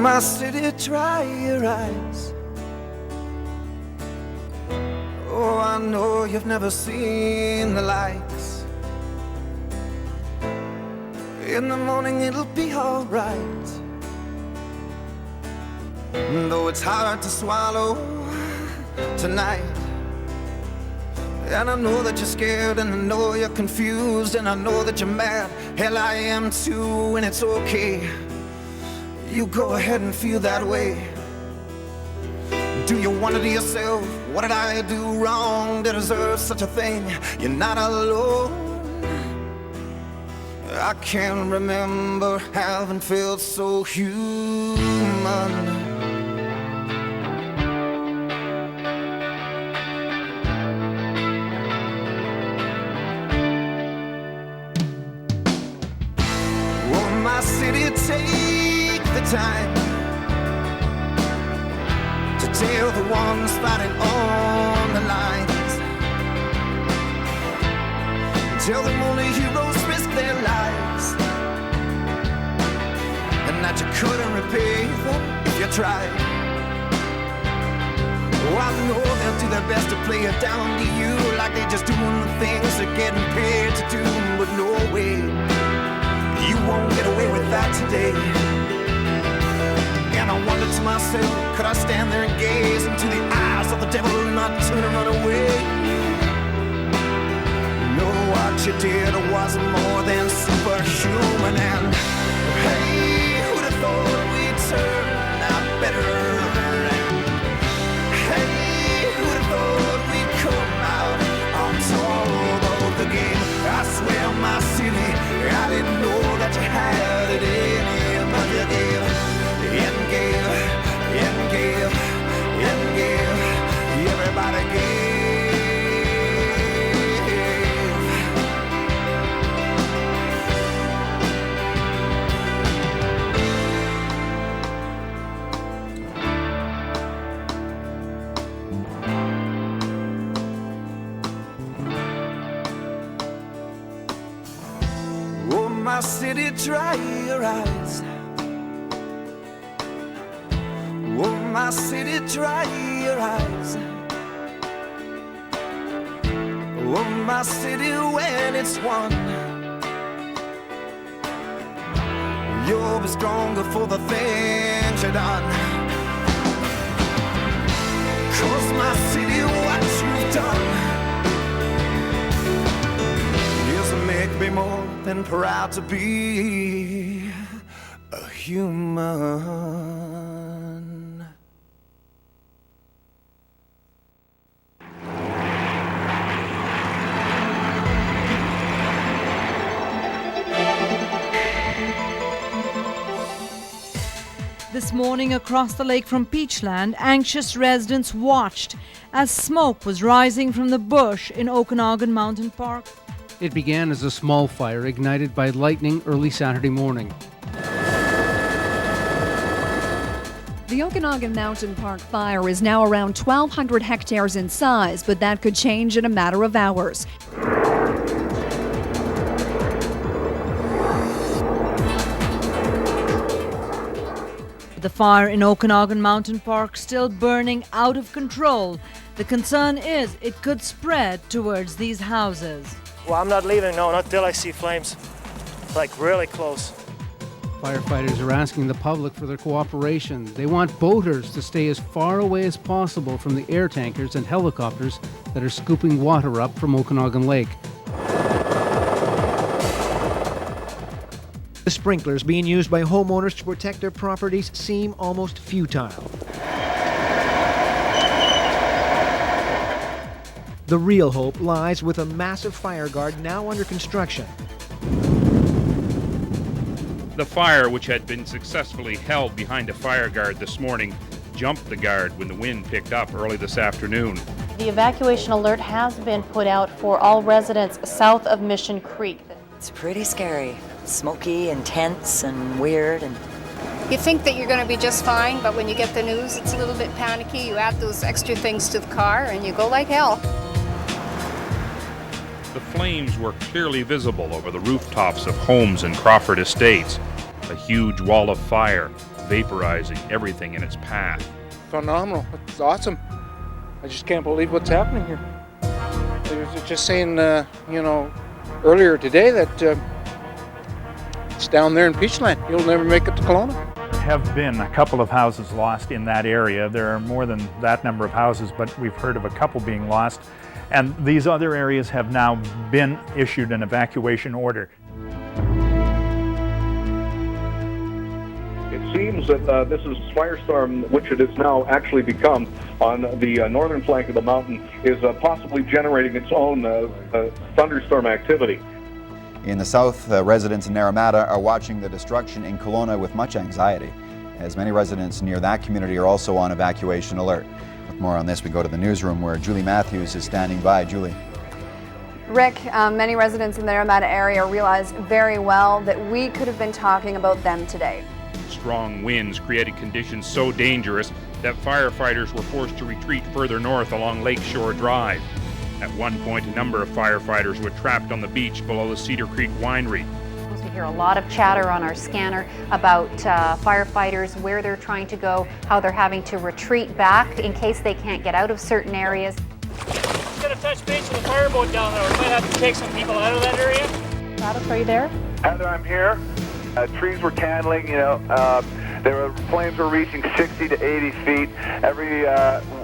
my city, dry your eyes. Oh, I know you've never seen the lights. In the morning it'll be alright, though it's hard to swallow tonight. And I know that you're scared, and I know you're confused, and I know that you're mad. Hell, I am too, and it's okay. You go ahead and feel that way. Do you wonder to yourself, what did I do wrong to deserve such a thing? You're not alone. I can't remember having felt so human. My city, take the time to tell the ones fighting on the lines. Tell them only heroes risk their lives, and that you couldn't repay them if you tried. Oh, I know they'll do their best to play it down to you, like they're just doing the things they're getting paid to do, but no way. You won't get away with that today. And I wonder to myself, could I stand there and gaze into the eyes of the devil and not turn and run away? No, what you did was more than superhuman. And hey, who'd have thought we'd turn out better? Hey, who'd have thought we'd come out on top of the game? I swear my city, I didn't know that you had it in you, but you gave, and gave, and gave, and gave, everybody gave. Oh, my city, dry your eyes. Oh, my city, dry your eyes. Oh, my city, when it's won, you'll be stronger for the things you've done. 'Cause my city, what you've done is make me more than proud to be a human. This morning across the lake from Peachland, anxious residents watched as smoke was rising from the bush in Okanagan Mountain Park. It began as a small fire ignited by lightning early Saturday morning. The Okanagan Mountain Park fire is now around 1,200 hectares in size, but that could change in a matter of hours. The fire in Okanagan Mountain Park still burning out of control. The concern is it could spread towards these houses. Well, I'm not leaving, no, not till I see flames. Like really close. Firefighters are asking the public for their cooperation. They want boaters to stay as far away as possible from the air tankers and helicopters that are scooping water up from Okanagan Lake. The sprinklers being used by homeowners to protect their properties seem almost futile. The real hope lies with a massive fire guard now under construction. The fire, which had been successfully held behind a fire guard this morning, jumped the guard when the wind picked up early this afternoon. The evacuation alert has been put out for all residents south of Mission Creek. It's pretty scary. Smoky and tense and weird. And you think that you're going to be just fine, but when you get the news, it's a little bit panicky. You add those extra things to the car and you go like hell. The flames were clearly visible over the rooftops of homes in Crawford Estates. A huge wall of fire, vaporizing everything in its path. Phenomenal. It's awesome. I just can't believe what's happening here. They were just saying, earlier today that it's down there in Peachland. You'll never make it to Kelowna. Have been a couple of houses lost in that area. There are more than that number of houses, but we've heard of a couple being lost. And these other areas have now been issued an evacuation order. It seems that this is firestorm, which it has now actually become on the northern flank of the mountain, is possibly generating its own thunderstorm activity. In the south, residents in Naramata are watching the destruction in Kelowna with much anxiety, as many residents near that community are also on evacuation alert. With more on this, we go to the newsroom where Julie Matthews is standing by. Julie. Rick, many residents in the Naramata area realized very well that we could have been talking about them today. Strong winds created conditions so dangerous that firefighters were forced to retreat further north along Lakeshore Drive. At one point, a number of firefighters were trapped on the beach below the Cedar Creek Winery. We hear a lot of chatter on our scanner about firefighters, where they're trying to go, how they're having to retreat back in case they can't get out of certain areas. I'm going to touch base with a fireboat down there. We might have to take some people out of that area. Travis, are you there? Heather, I'm here. Trees were candling, flames were reaching 60 to 80 feet. Every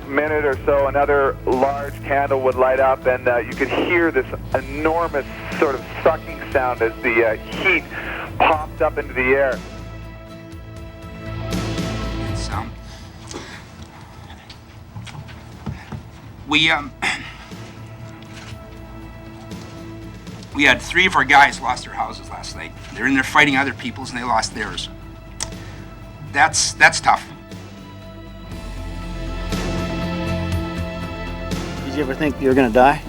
minute or so, another large candle would light up, and you could hear this enormous sort of sucking sound as the heat popped up into the air. It's, we had 3 of our guys lost their houses last night. They're in there fighting other people's and they lost theirs. That's tough. Did you ever think you were going to die?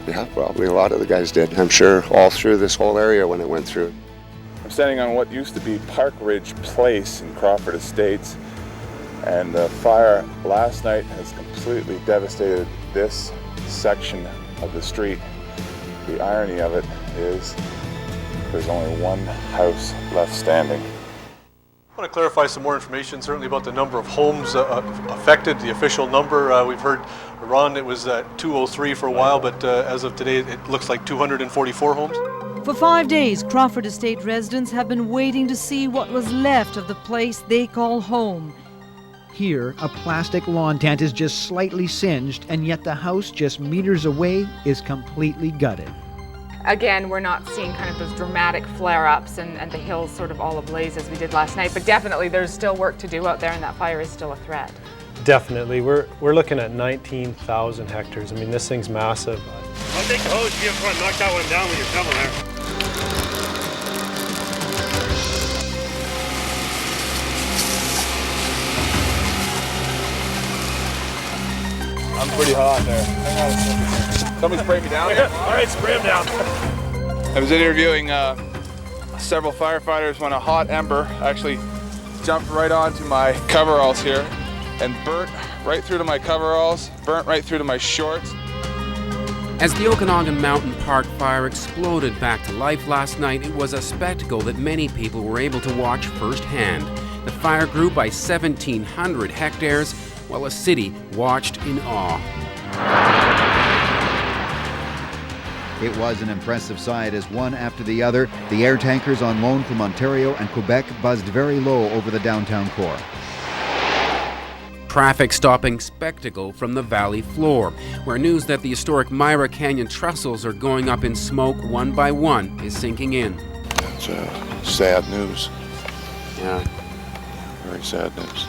Yeah, probably a lot of the guys did. I'm sure all through this whole area when it went through. I'm standing on what used to be Park Ridge Place in Crawford Estates, and the fire last night has completely devastated this section of the street. The irony of it is there's only one house left standing. I want to clarify some more information, certainly about the number of homes affected, the official number. We've heard, Ron, it was 203 for a while, but as of today, it looks like 244 homes. For 5 days, Crawford Estate residents have been waiting to see what was left of the place they call home. Here, a plastic lawn tent is just slightly singed, and yet the house just meters away is completely gutted. Again, we're not seeing kind of those dramatic flare-ups and the hills sort of all ablaze as we did last night, but definitely there's still work to do out there and that fire is still a threat. Definitely. We're looking at 19,000 hectares. I mean, this thing's massive. I'll take the hose, you have to knock that one down with your shovel there. I'm pretty hot there. Hang on a second. Somebody spray me down here? All right, spray him down. I was interviewing several firefighters when a hot ember actually jumped right onto my coveralls here and burnt right through to my coveralls, burnt right through to my shorts. As the Okanagan Mountain Park fire exploded back to life last night, it was a spectacle that many people were able to watch firsthand. The fire grew by 1,700 hectares, while a city watched in awe. It was an impressive sight as one after the other, the air tankers on loan from Ontario and Quebec buzzed very low over the downtown core. Traffic stopping spectacle from the valley floor, where news that the historic Myra Canyon trestles are going up in smoke one by one is sinking in. It's sad news. Yeah. Very sad news.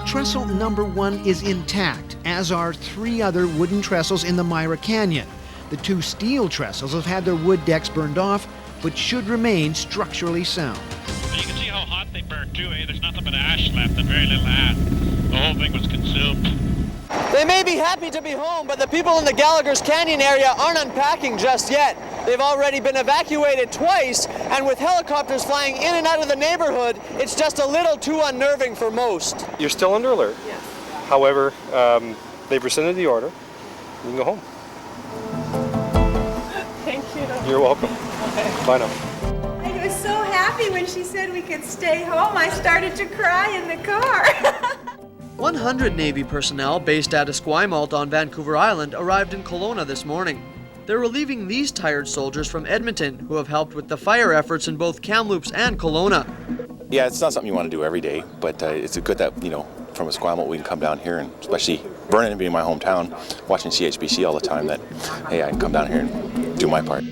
Trestle number 1 is intact, as are 3 other wooden trestles in the Myra Canyon. The 2 steel trestles have had their wood decks burned off, but should remain structurally sound. You can see how hot they burned too, eh? There's nothing but ash left and very little ash. The whole thing was consumed. They may be happy to be home, but the people in the Gallagher's Canyon area aren't unpacking just yet. They've already been evacuated twice, and with helicopters flying in and out of the neighborhood, it's just a little too unnerving for most. You're still under alert. Yes. However, they've rescinded the order. You can go home. Thank you. You're welcome. Okay. Bye now. I was so happy funny, when she said we could stay home, I started to cry in the car. 100 Navy personnel based at Esquimalt on Vancouver Island arrived in Kelowna this morning. They're relieving these tired soldiers from Edmonton who have helped with the fire efforts in both Kamloops and Kelowna. Yeah, it's not something you want to do every day, but it's good that, you know, from Esquimalt we can come down here, and especially Vernon being my hometown, watching CHBC all the time, that, hey, I can come down here and do my part.